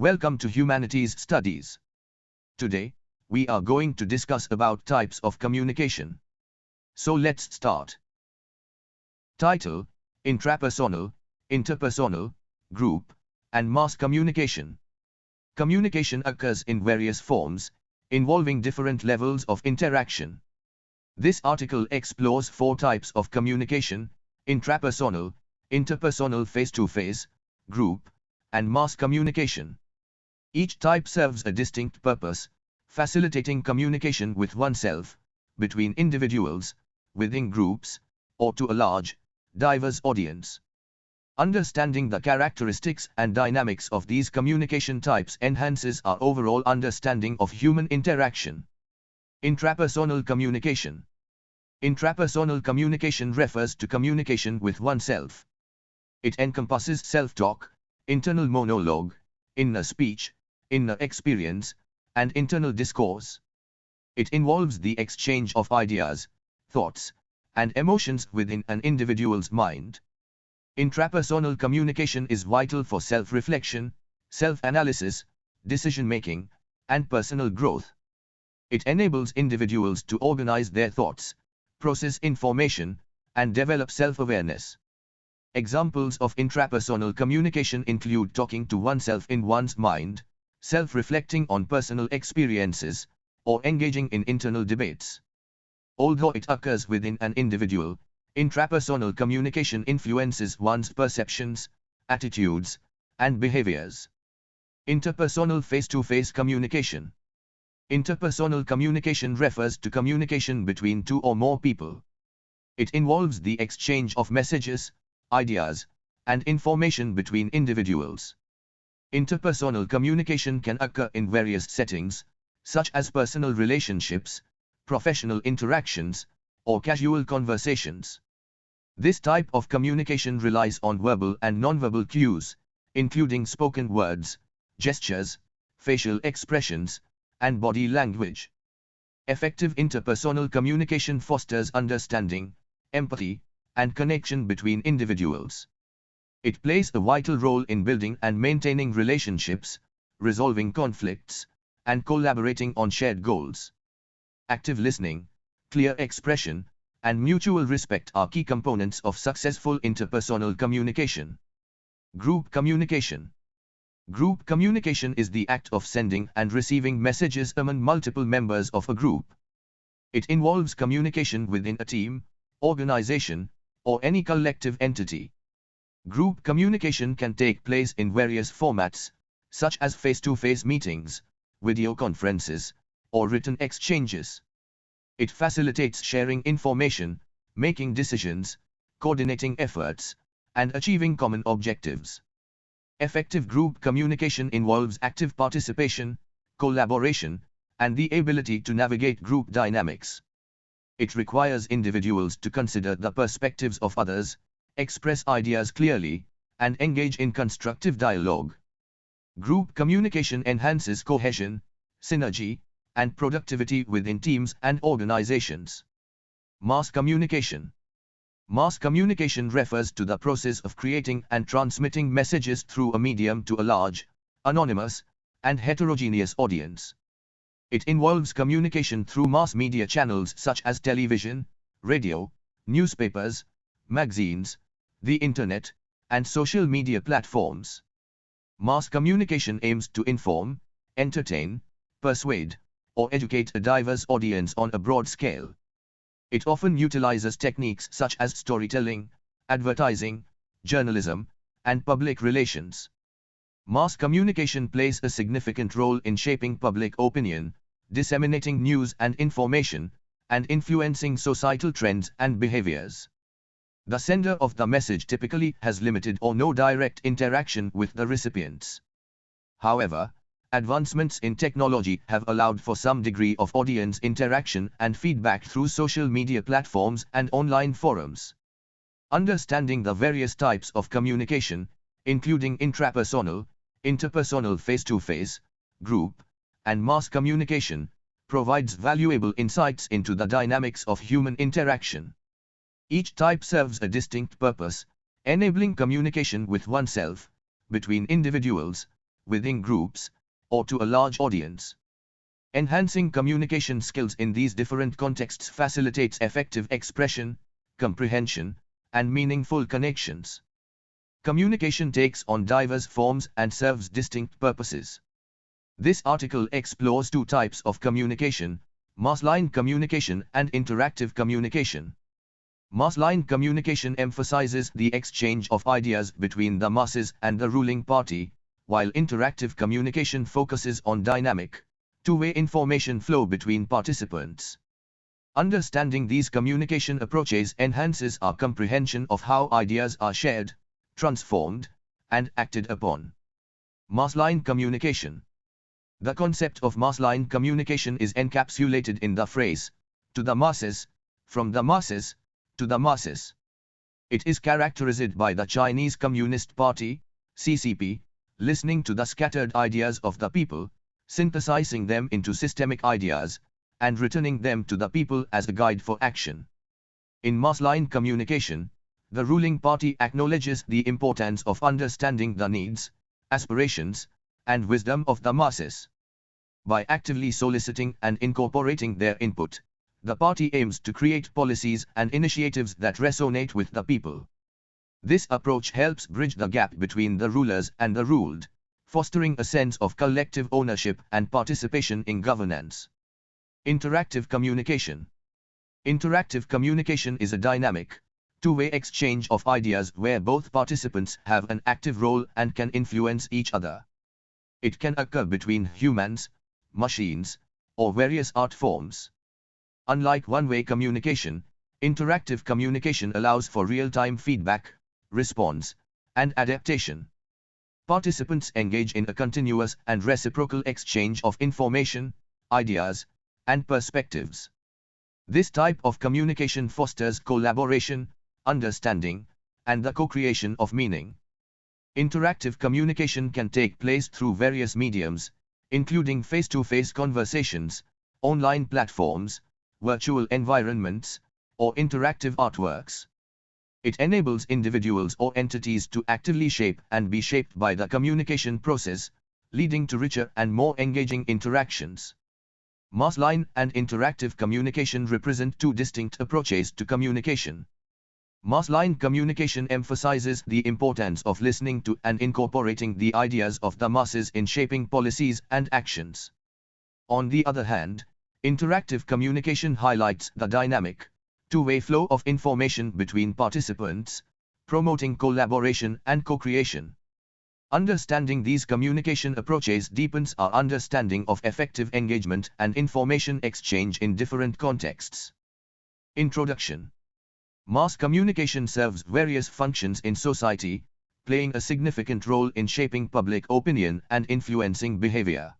Welcome to Humanities Studies. Today, we are going to discuss about types of communication. So let's start. Title: Intrapersonal, Interpersonal, Group, and Mass Communication. Communication occurs in various forms, involving different levels of interaction. This article explores 4 types of communication: intrapersonal, interpersonal face-to-face, group, and mass communication. Each type serves a distinct purpose, facilitating communication with oneself, between individuals, within groups, or to a large, diverse audience. Understanding the characteristics and dynamics of these communication types enhances our overall understanding of human interaction. Intrapersonal communication. Intrapersonal communication refers to communication with oneself. It encompasses self-talk, internal monologue, inner speech, inner experience, and internal discourse. It involves the exchange of ideas, thoughts, and emotions within an individual's mind. Intrapersonal communication is vital for self-reflection, self-analysis, decision-making, and personal growth. It enables individuals to organize their thoughts, process information, and develop self-awareness. Examples of intrapersonal communication include talking to oneself in one's mind, self-reflecting on personal experiences, or engaging in internal debates. Although it occurs within an individual, intrapersonal communication influences one's perceptions, attitudes, and behaviors. Interpersonal face-to-face communication. Interpersonal communication refers to communication between 2 or more people. It involves the exchange of messages, ideas, and information between individuals. Interpersonal communication can occur in various settings, such as personal relationships, professional interactions, or casual conversations. This type of communication relies on verbal and nonverbal cues, including spoken words, gestures, facial expressions, and body language. Effective interpersonal communication fosters understanding, empathy, and connection between individuals. It plays a vital role in building and maintaining relationships, resolving conflicts, and collaborating on shared goals. Active listening, clear expression, and mutual respect are key components of successful interpersonal communication. Group communication. Group communication is the act of sending and receiving messages among multiple members of a group. It involves communication within a team, organization, or any collective entity. Group communication can take place in various formats, such as face-to-face meetings, video conferences, or written exchanges. It facilitates sharing information, making decisions, coordinating efforts, and achieving common objectives. Effective group communication involves active participation, collaboration, and the ability to navigate group dynamics. It requires individuals to consider the perspectives of others, express ideas clearly, and engage in constructive dialogue. Group communication enhances cohesion, synergy, and productivity within teams and organizations. Mass communication. Mass communication refers to the process of creating and transmitting messages through a medium to a large, anonymous, and heterogeneous audience. It involves communication through mass media channels such as television, radio, newspapers, magazines, the internet, and social media platforms. Mass communication aims to inform, entertain, persuade, or educate a diverse audience on a broad scale. It often utilizes techniques such as storytelling, advertising, journalism, and public relations. Mass communication plays a significant role in shaping public opinion, disseminating news and information, and influencing societal trends and behaviors. The sender of the message typically has limited or no direct interaction with the recipients. However, advancements in technology have allowed for some degree of audience interaction and feedback through social media platforms and online forums. Understanding the various types of communication, including intrapersonal, interpersonal face-to-face, group, and mass communication, provides valuable insights into the dynamics of human interaction. Each type serves a distinct purpose, enabling communication with oneself, between individuals, within groups, or to a large audience. Enhancing communication skills in these different contexts facilitates effective expression, comprehension, and meaningful connections. Communication takes on diverse forms and serves distinct purposes. This article explores two types of communication: mass-line communication and interactive communication. Mass-line communication emphasizes the exchange of ideas between the masses and the ruling party, while interactive communication focuses on dynamic, two-way information flow between participants. Understanding these communication approaches enhances our comprehension of how ideas are shared, transformed, and acted upon. Mass-line communication. The concept of mass-line communication is encapsulated in the phrase, "to the masses, from the masses, to the masses." It is characterized by the Chinese Communist Party, CCP, listening to the scattered ideas of the people, synthesizing them into systemic ideas, and returning them to the people as a guide for action. In mass-line communication, the ruling party acknowledges the importance of understanding the needs, aspirations, and wisdom of the masses. By actively soliciting and incorporating their input, the party aims to create policies and initiatives that resonate with the people. This approach helps bridge the gap between the rulers and the ruled, fostering a sense of collective ownership and participation in governance. Interactive communication. Interactive communication is a dynamic, two-way exchange of ideas where both participants have an active role and can influence each other. It can occur between humans, machines, or various art forms. Unlike one-way communication, interactive communication allows for real-time feedback, response, and adaptation. Participants engage in a continuous and reciprocal exchange of information, ideas, and perspectives. This type of communication fosters collaboration, understanding, and the co-creation of meaning. Interactive communication can take place through various mediums, including face-to-face conversations, online platforms, virtual environments, or interactive artworks. It enables individuals or entities to actively shape and be shaped by the communication process, leading to richer and more engaging interactions. Mass-line and interactive communication represent two distinct approaches to communication. Mass-line communication emphasizes the importance of listening to and incorporating the ideas of the masses in shaping policies and actions. On the other hand, interactive communication highlights the dynamic, two-way flow of information between participants, promoting collaboration and co-creation. Understanding these communication approaches deepens our understanding of effective engagement and information exchange in different contexts. Introduction. Mass communication serves various functions in society, playing a significant role in shaping public opinion and influencing behavior.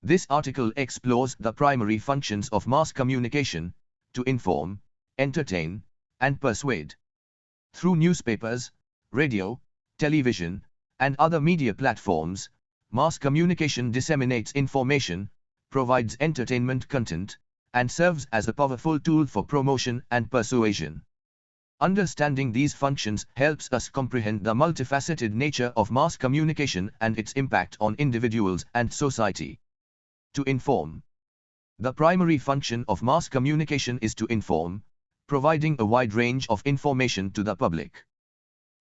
This article explores the primary functions of mass communication: to inform, entertain, and persuade. Through newspapers, radio, television, and other media platforms, mass communication disseminates information, provides entertainment content, and serves as a powerful tool for promotion and persuasion. Understanding these functions helps us comprehend the multifaceted nature of mass communication and its impact on individuals and society. To inform. The primary function of mass communication is to inform, providing a wide range of information to the public.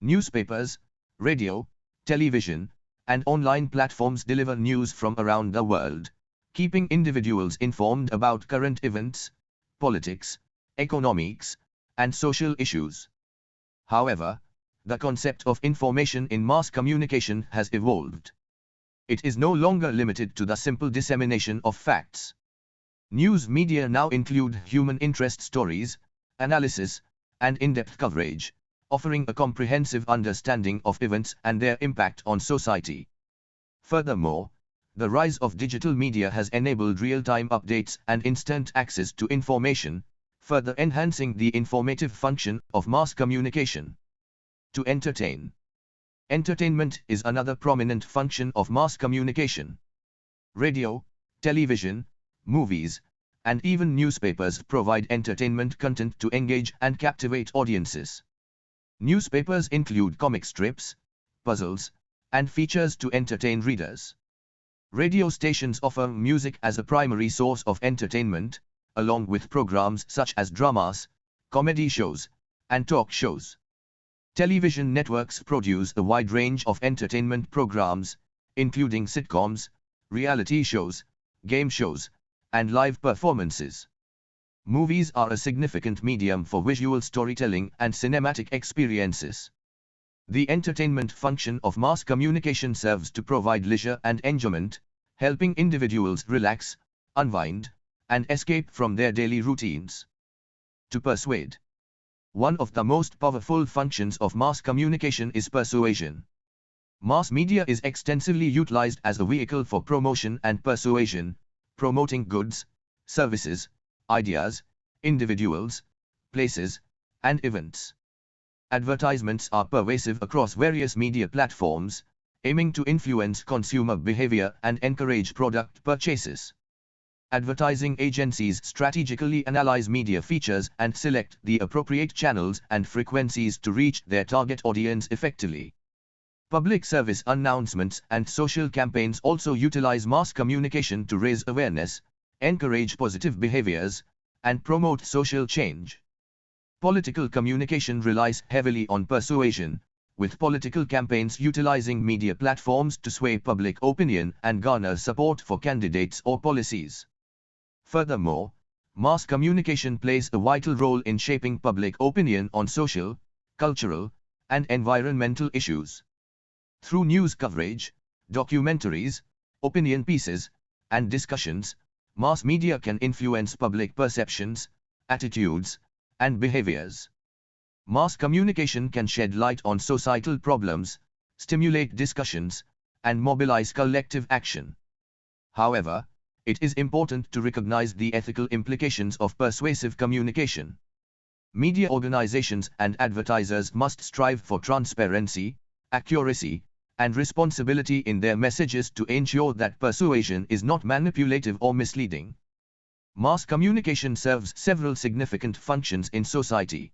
Newspapers, radio, television, and online platforms deliver news from around the world, keeping individuals informed about current events, politics, economics, and social issues. However, the concept of information in mass communication has evolved. It is no longer limited to the simple dissemination of facts. News media now include human interest stories, analysis, and in-depth coverage, offering a comprehensive understanding of events and their impact on society. Furthermore, the rise of digital media has enabled real-time updates and instant access to information, further enhancing the informative function of mass communication. To entertain. Entertainment is another prominent function of mass communication. Radio, television, movies, and even newspapers provide entertainment content to engage and captivate audiences. Newspapers include comic strips, puzzles, and features to entertain readers. Radio stations offer music as a primary source of entertainment, along with programs such as dramas, comedy shows, and talk shows. Television networks produce a wide range of entertainment programs, including sitcoms, reality shows, game shows, and live performances. Movies are a significant medium for visual storytelling and cinematic experiences. The entertainment function of mass communication serves to provide leisure and enjoyment, helping individuals relax, unwind, and escape from their daily routines. To persuade. One of the most powerful functions of mass communication is persuasion. Mass media is extensively utilized as a vehicle for promotion and persuasion, promoting goods, services, ideas, individuals, places, and events. Advertisements are pervasive across various media platforms, aiming to influence consumer behavior and encourage product purchases. Advertising agencies strategically analyze media features and select the appropriate channels and frequencies to reach their target audience effectively. Public service announcements and social campaigns also utilize mass communication to raise awareness, encourage positive behaviors, and promote social change. Political communication relies heavily on persuasion, with political campaigns utilizing media platforms to sway public opinion and garner support for candidates or policies. Furthermore, mass communication plays a vital role in shaping public opinion on social, cultural, and environmental issues. Through news coverage, documentaries, opinion pieces, and discussions, mass media can influence public perceptions, attitudes, and behaviors. Mass communication can shed light on societal problems, stimulate discussions, and mobilize collective action. However, it is important to recognize the ethical implications of persuasive communication. Media organizations and advertisers must strive for transparency, accuracy, and responsibility in their messages to ensure that persuasion is not manipulative or misleading. Mass communication serves several significant functions in society.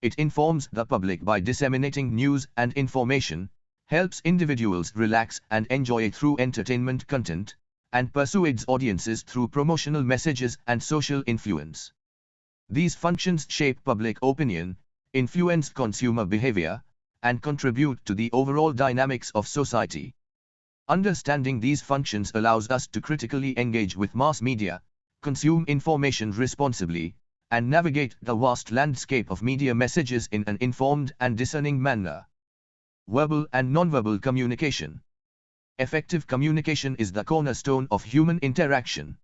It informs the public by disseminating news and information, helps individuals relax and enjoy through entertainment content, and persuades audiences through promotional messages and social influence. These functions shape public opinion, influence consumer behavior, and contribute to the overall dynamics of society. Understanding these functions allows us to critically engage with mass media, consume information responsibly, and navigate the vast landscape of media messages in an informed and discerning manner. Verbal and nonverbal communication. Effective communication is the cornerstone of human interaction.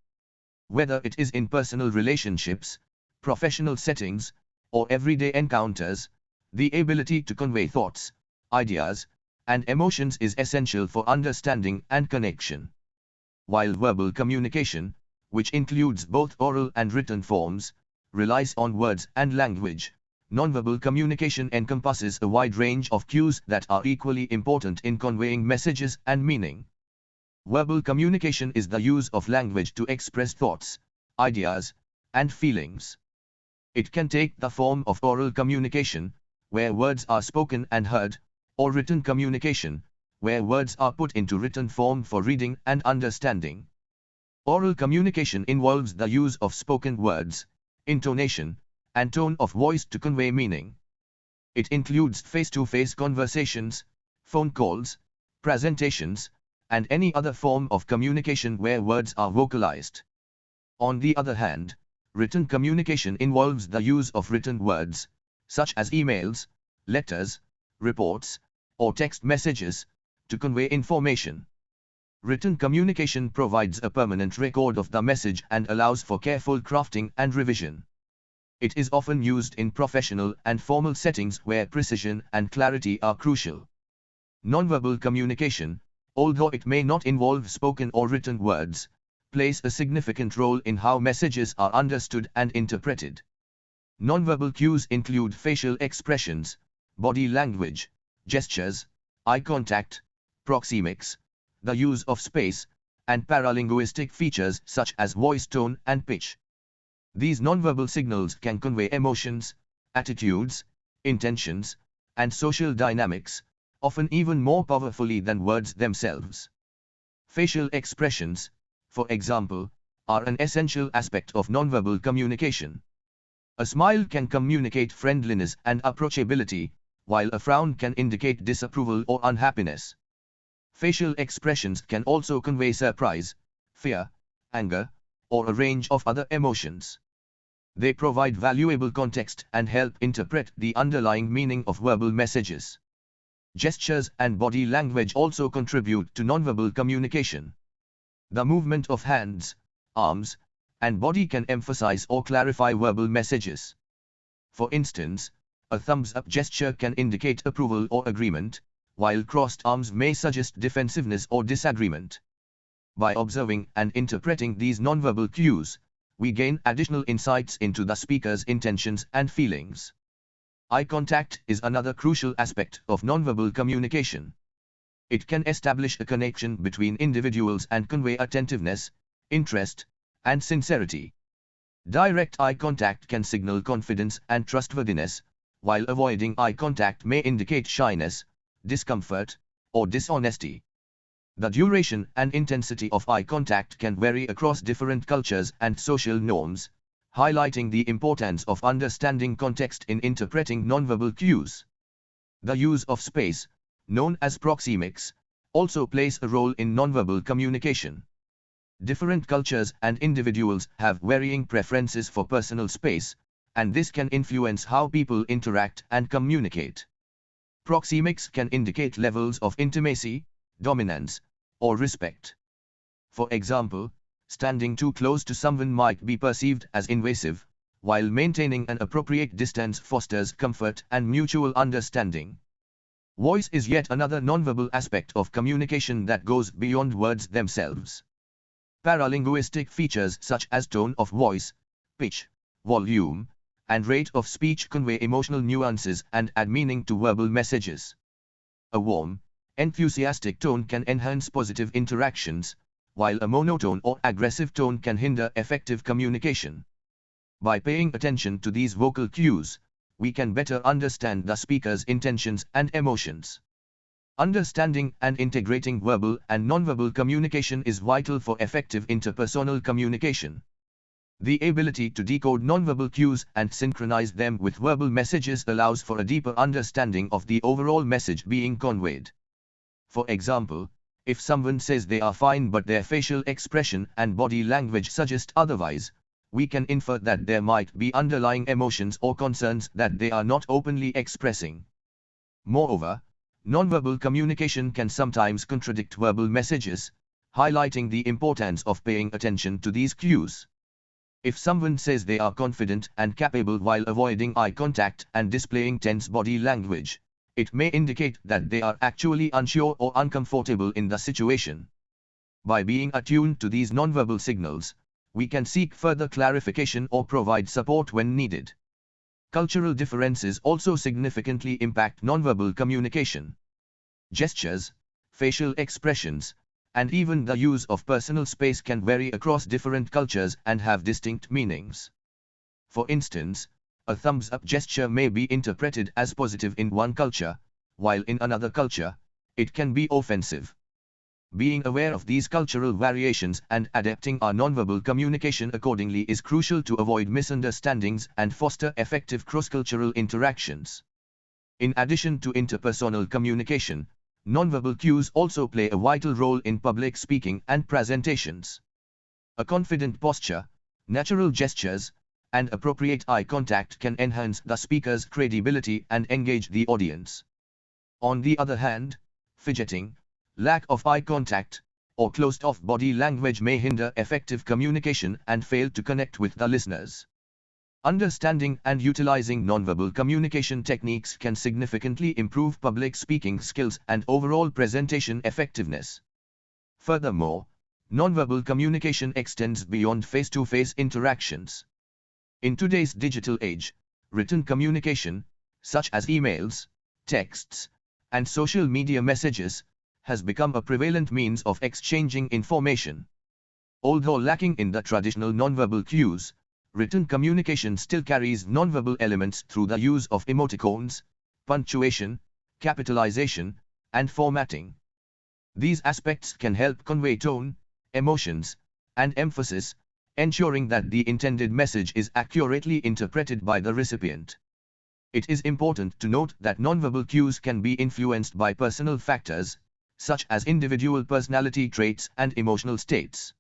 Whether it is in personal relationships, professional settings, or everyday encounters, the ability to convey thoughts, ideas, and emotions is essential for understanding and connection. While verbal communication, which includes both oral and written forms, relies on words and language, nonverbal communication encompasses a wide range of cues that are equally important in conveying messages and meaning. Verbal communication is the use of language to express thoughts, ideas, and feelings. It can take the form of oral communication, where words are spoken and heard, or written communication, where words are put into written form for reading and understanding. Oral communication involves the use of spoken words, intonation, and tone of voice to convey meaning. It includes face-to-face conversations, phone calls, presentations, and any other form of communication where words are vocalized. On the other hand, written communication involves the use of written words, such as emails, letters, reports, or text messages, to convey information. Written communication provides a permanent record of the message and allows for careful crafting and revision. It is often used in professional and formal settings where precision and clarity are crucial. Nonverbal communication, although it may not involve spoken or written words, plays a significant role in how messages are understood and interpreted. Nonverbal cues include facial expressions, body language, gestures, eye contact, proxemics, the use of space, and paralinguistic features such as voice tone and pitch. These nonverbal signals can convey emotions, attitudes, intentions, and social dynamics, often even more powerfully than words themselves. Facial expressions, for example, are an essential aspect of nonverbal communication. A smile can communicate friendliness and approachability, while a frown can indicate disapproval or unhappiness. Facial expressions can also convey surprise, fear, anger, or a range of other emotions. They provide valuable context and help interpret the underlying meaning of verbal messages. Gestures and body language also contribute to nonverbal communication. The movement of hands, arms, and body can emphasize or clarify verbal messages. For instance, a thumbs-up gesture can indicate approval or agreement, while crossed arms may suggest defensiveness or disagreement. By observing and interpreting these nonverbal cues, we gain additional insights into the speaker's intentions and feelings. Eye contact is another crucial aspect of nonverbal communication. It can establish a connection between individuals and convey attentiveness, interest, and sincerity. Direct eye contact can signal confidence and trustworthiness, while avoiding eye contact may indicate shyness, discomfort, or dishonesty. The duration and intensity of eye contact can vary across different cultures and social norms, highlighting the importance of understanding context in interpreting nonverbal cues. The use of space, known as proxemics, also plays a role in nonverbal communication. Different cultures and individuals have varying preferences for personal space, and this can influence how people interact and communicate. Proxemics can indicate levels of intimacy, dominance, or respect. For example, standing too close to someone might be perceived as invasive, while maintaining an appropriate distance fosters comfort and mutual understanding. Voice is yet another nonverbal aspect of communication that goes beyond words themselves. Paralinguistic features such as tone of voice, pitch, volume, and rate of speech convey emotional nuances and add meaning to verbal messages. A warm, enthusiastic tone can enhance positive interactions, while a monotone or aggressive tone can hinder effective communication. By paying attention to these vocal cues, we can better understand the speaker's intentions and emotions. Understanding and integrating verbal and nonverbal communication is vital for effective interpersonal communication. The ability to decode nonverbal cues and synchronize them with verbal messages allows for a deeper understanding of the overall message being conveyed. For example, if someone says they are fine but their facial expression and body language suggest otherwise, we can infer that there might be underlying emotions or concerns that they are not openly expressing. Moreover, nonverbal communication can sometimes contradict verbal messages, highlighting the importance of paying attention to these cues. If someone says they are confident and capable while avoiding eye contact and displaying tense body language, it may indicate that they are actually unsure or uncomfortable in the situation. By being attuned to these nonverbal signals, we can seek further clarification or provide support when needed. Cultural differences also significantly impact nonverbal communication. Gestures, facial expressions, and even the use of personal space can vary across different cultures and have distinct meanings. For instance, a thumbs-up gesture may be interpreted as positive in one culture, while in another culture, it can be offensive. Being aware of these cultural variations and adapting our nonverbal communication accordingly is crucial to avoid misunderstandings and foster effective cross-cultural interactions. In addition to interpersonal communication, nonverbal cues also play a vital role in public speaking and presentations. A confident posture, natural gestures, and appropriate eye contact can enhance the speaker's credibility and engage the audience. On the other hand, fidgeting, lack of eye contact, or closed-off body language may hinder effective communication and fail to connect with the listeners. Understanding and utilizing nonverbal communication techniques can significantly improve public speaking skills and overall presentation effectiveness. Furthermore, nonverbal communication extends beyond face-to-face interactions. In today's digital age, written communication, such as emails, texts, and social media messages, has become a prevalent means of exchanging information. Although lacking in the traditional nonverbal cues, written communication still carries nonverbal elements through the use of emoticons, punctuation, capitalization, and formatting. These aspects can help convey tone, emotions, and emphasis, ensuring that the intended message is accurately interpreted by the recipient. It is important to note that nonverbal cues can be influenced by personal factors, such as individual personality traits and emotional states.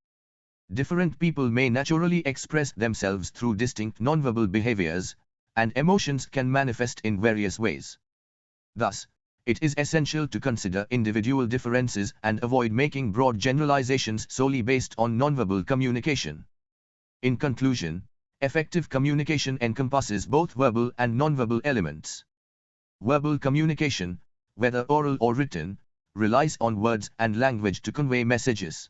Different people may naturally express themselves through distinct nonverbal behaviors, and emotions can manifest in various ways. Thus, it is essential to consider individual differences and avoid making broad generalizations solely based on nonverbal communication. In conclusion, effective communication encompasses both verbal and nonverbal elements. Verbal communication, whether oral or written, relies on words and language to convey messages.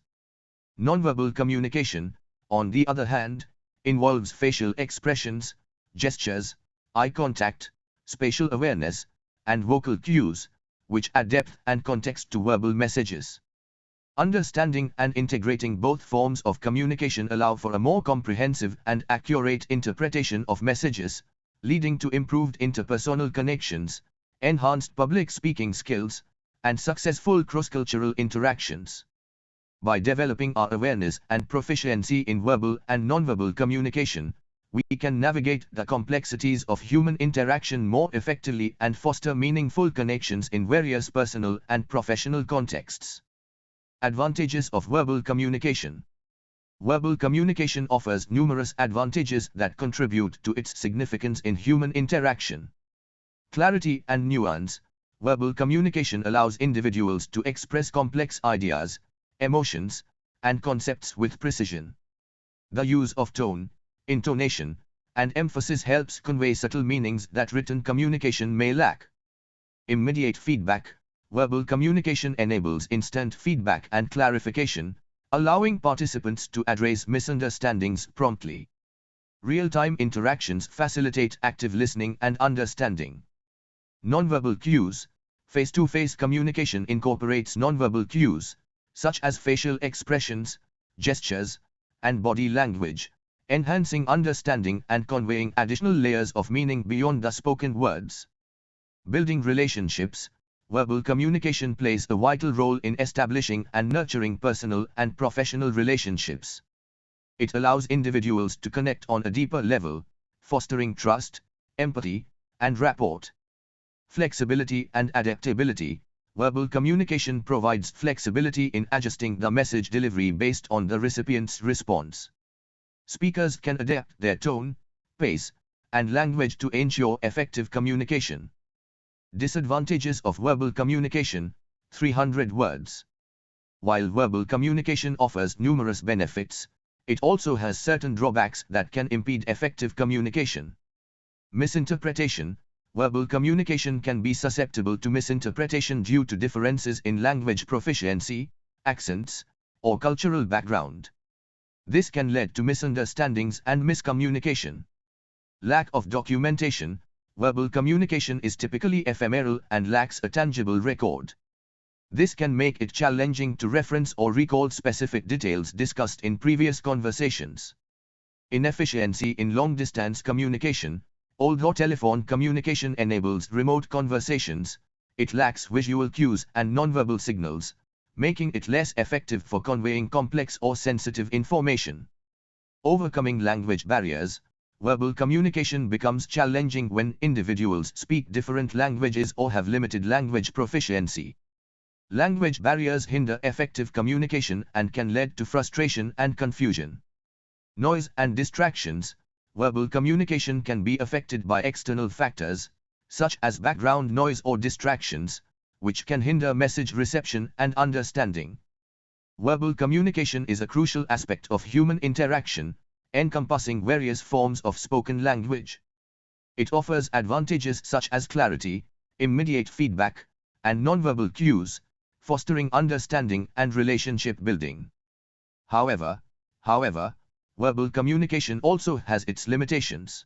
Nonverbal communication, on the other hand, involves facial expressions, gestures, eye contact, spatial awareness, and vocal cues, which add depth and context to verbal messages. Understanding and integrating both forms of communication allow for a more comprehensive and accurate interpretation of messages, leading to improved interpersonal connections, enhanced public speaking skills, and successful cross-cultural interactions. By developing our awareness and proficiency in verbal and nonverbal communication, we can navigate the complexities of human interaction more effectively and foster meaningful connections in various personal and professional contexts. Advantages of verbal communication. Verbal communication offers numerous advantages that contribute to its significance in human interaction. Clarity and nuance. Verbal communication allows individuals to express complex ideas, emotions, and concepts with precision. The use of tone, intonation, and emphasis helps convey subtle meanings that written communication may lack. Immediate feedback. Verbal communication enables instant feedback and clarification, allowing participants to address misunderstandings promptly. Real-time interactions facilitate active listening and understanding. Nonverbal cues. Face-to-face communication incorporates nonverbal cues, such as facial expressions, gestures, and body language, enhancing understanding and conveying additional layers of meaning beyond the spoken words. Building relationships. Verbal communication plays a vital role in establishing and nurturing personal and professional relationships. It allows individuals to connect on a deeper level, fostering trust, empathy, and rapport. Flexibility and adaptability. Verbal communication provides flexibility in adjusting the message delivery based on the recipient's response. Speakers can adapt their tone, pace, and language to ensure effective communication. Disadvantages of verbal communication. 300 words. While verbal communication offers numerous benefits, it also has certain drawbacks that can impede effective communication. Misinterpretation. Verbal communication can be susceptible to misinterpretation due to differences in language proficiency, accents, or cultural background. This can lead to misunderstandings and miscommunication. Lack of documentation. Verbal communication is typically ephemeral and lacks a tangible record. This can make it challenging to reference or recall specific details discussed in previous conversations. Inefficiency in long-distance communication. Although telephone communication enables remote conversations, it lacks visual cues and nonverbal signals, making it less effective for conveying complex or sensitive information. Overcoming language barriers. Verbal communication becomes challenging when individuals speak different languages or have limited language proficiency. Language barriers hinder effective communication and can lead to frustration and confusion. Noise and distractions. Verbal communication can be affected by external factors, such as background noise or distractions, which can hinder message reception and understanding. Verbal communication is a crucial aspect of human interaction, encompassing various forms of spoken language. It offers advantages such as clarity, immediate feedback, and nonverbal cues, fostering understanding and relationship building. However, verbal communication also has its limitations.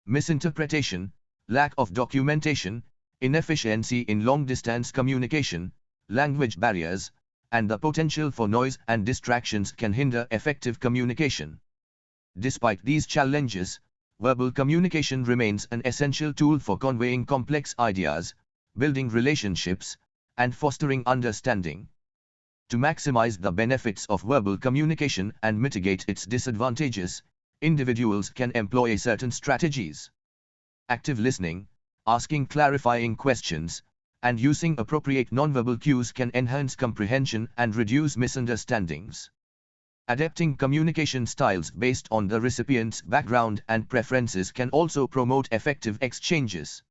Misinterpretation, lack of documentation, inefficiency in long-distance communication, language barriers, and the potential for noise and distractions can hinder effective communication. Despite these challenges, verbal communication remains an essential tool for conveying complex ideas, building relationships, and fostering understanding. To maximize the benefits of verbal communication and mitigate its disadvantages, individuals can employ certain strategies. Active listening, asking clarifying questions, and using appropriate nonverbal cues can enhance comprehension and reduce misunderstandings. Adapting communication styles based on the recipient's background and preferences can also promote effective exchanges.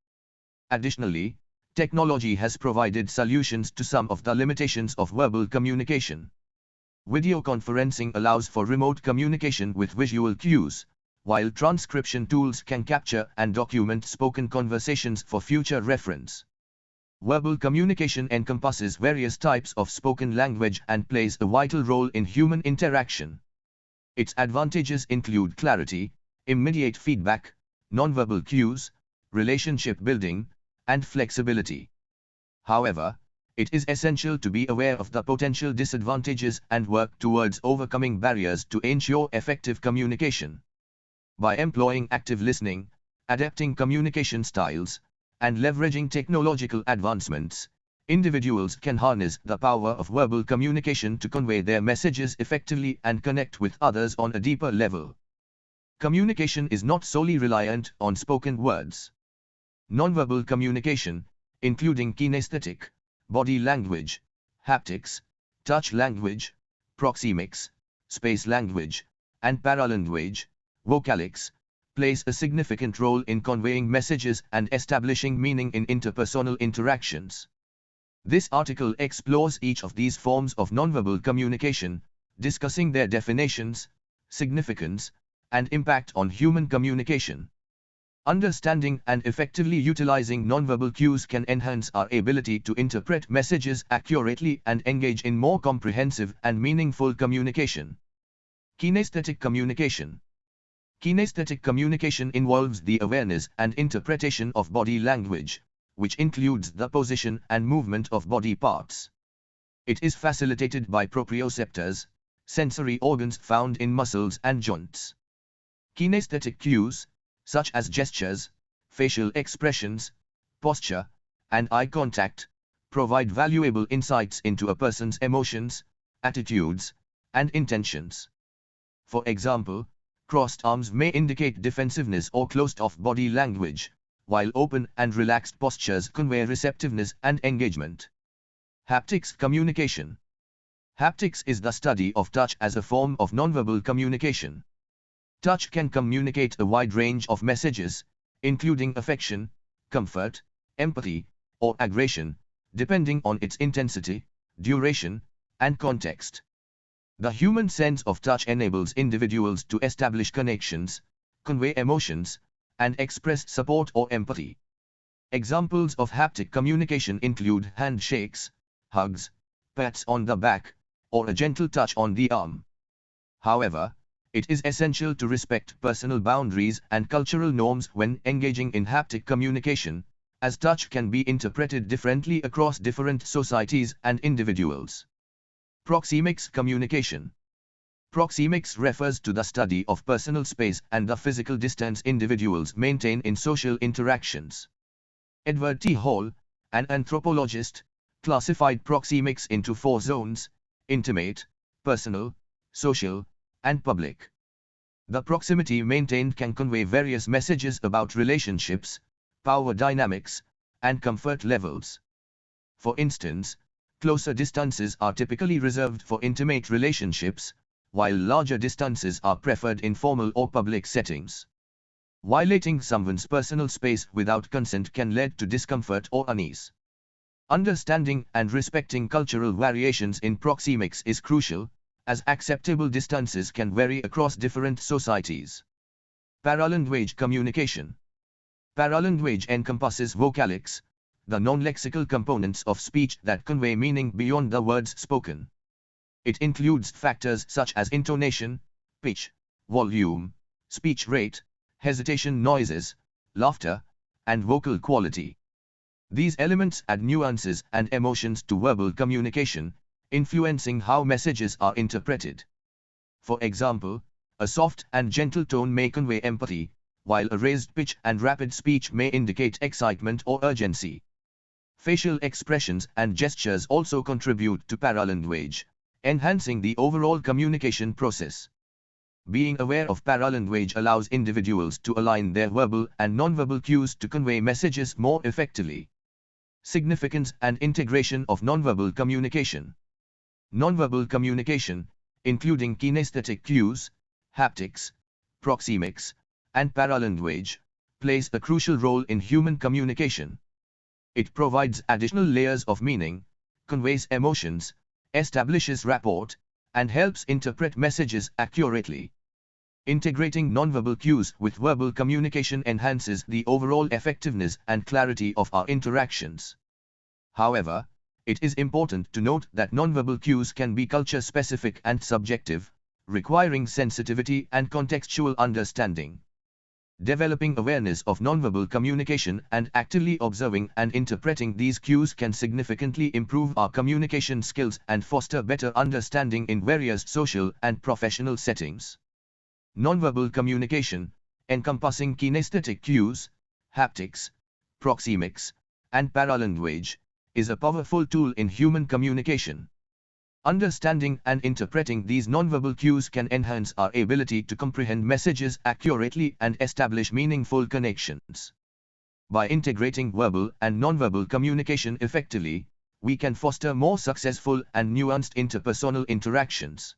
Additionally, technology has provided solutions to some of the limitations of verbal communication. Video conferencing allows for remote communication with visual cues, while transcription tools can capture and document spoken conversations for future reference. Verbal communication encompasses various types of spoken language and plays a vital role in human interaction. Its advantages include clarity, immediate feedback, nonverbal cues, relationship building, and flexibility. However, it is essential to be aware of the potential disadvantages and work towards overcoming barriers to ensure effective communication. By employing active listening, adapting communication styles, and leveraging technological advancements, individuals can harness the power of verbal communication to convey their messages effectively and connect with others on a deeper level. Communication is not solely reliant on spoken words. Nonverbal communication, including kinesthetic, body language, haptics, touch language, proxemics, space language, and paralanguage, vocalics, plays a significant role in conveying messages and establishing meaning in interpersonal interactions. This article explores each of these forms of nonverbal communication, discussing their definitions, significance, and impact on human communication. Understanding and effectively utilizing nonverbal cues can enhance our ability to interpret messages accurately and engage in more comprehensive and meaningful communication. Kinesthetic communication. Kinesthetic communication involves the awareness and interpretation of body language, which includes the position and movement of body parts. It is facilitated by proprioceptors, sensory organs found in muscles and joints. Kinesthetic cues, such as gestures, facial expressions, posture, and eye contact, provide valuable insights into a person's emotions, attitudes, and intentions. For example, crossed arms may indicate defensiveness or closed-off body language, while open and relaxed postures convey receptiveness and engagement. Haptics communication. Haptics is the study of touch as a form of nonverbal communication. Touch can communicate a wide range of messages, including affection, comfort, empathy, or aggression, depending on its intensity, duration, and context. The human sense of touch enables individuals to establish connections, convey emotions, and express support or empathy. Examples of haptic communication include handshakes, hugs, pats on the back, or a gentle touch on the arm. However, it is essential to respect personal boundaries and cultural norms when engaging in haptic communication, as touch can be interpreted differently across different societies and individuals. Proxemics communication. Proxemics refers to the study of personal space and the physical distance individuals maintain in social interactions. Edward T. Hall, an anthropologist, classified proxemics into 4 zones: intimate, personal, social, and public. The proximity maintained can convey various messages about relationships, power dynamics, and comfort levels. For instance, closer distances are typically reserved for intimate relationships, while larger distances are preferred in formal or public settings. Violating someone's personal space without consent can lead to discomfort or unease. Understanding and respecting cultural variations in proxemics is crucial, as acceptable distances can vary across different societies. Paralanguage communication. Paralanguage encompasses vocalics, the non-lexical components of speech that convey meaning beyond the words spoken. It includes factors such as intonation, pitch, volume, speech rate, hesitation noises, laughter, and vocal quality. These elements add nuances and emotions to verbal communication, influencing how messages are interpreted. For example, a soft and gentle tone may convey empathy, while a raised pitch and rapid speech may indicate excitement or urgency. Facial expressions and gestures also contribute to paralanguage, enhancing the overall communication process. Being aware of paralanguage allows individuals to align their verbal and nonverbal cues to convey messages more effectively. Significance and integration of nonverbal communication. Nonverbal communication, including kinesthetic cues, haptics, proxemics, and paralanguage, plays a crucial role in human communication. It provides additional layers of meaning, conveys emotions, establishes rapport, and helps interpret messages accurately. Integrating nonverbal cues with verbal communication enhances the overall effectiveness and clarity of our interactions. However, it is important to note that nonverbal cues can be culture-specific and subjective, requiring sensitivity and contextual understanding. Developing awareness of nonverbal communication and actively observing and interpreting these cues can significantly improve our communication skills and foster better understanding in various social and professional settings. Nonverbal communication, encompassing kinesthetic cues, haptics, proxemics, and paralanguage, is a powerful tool in human communication. Understanding and interpreting these nonverbal cues can enhance our ability to comprehend messages accurately and establish meaningful connections. By integrating verbal and nonverbal communication effectively, we can foster more successful and nuanced interpersonal interactions.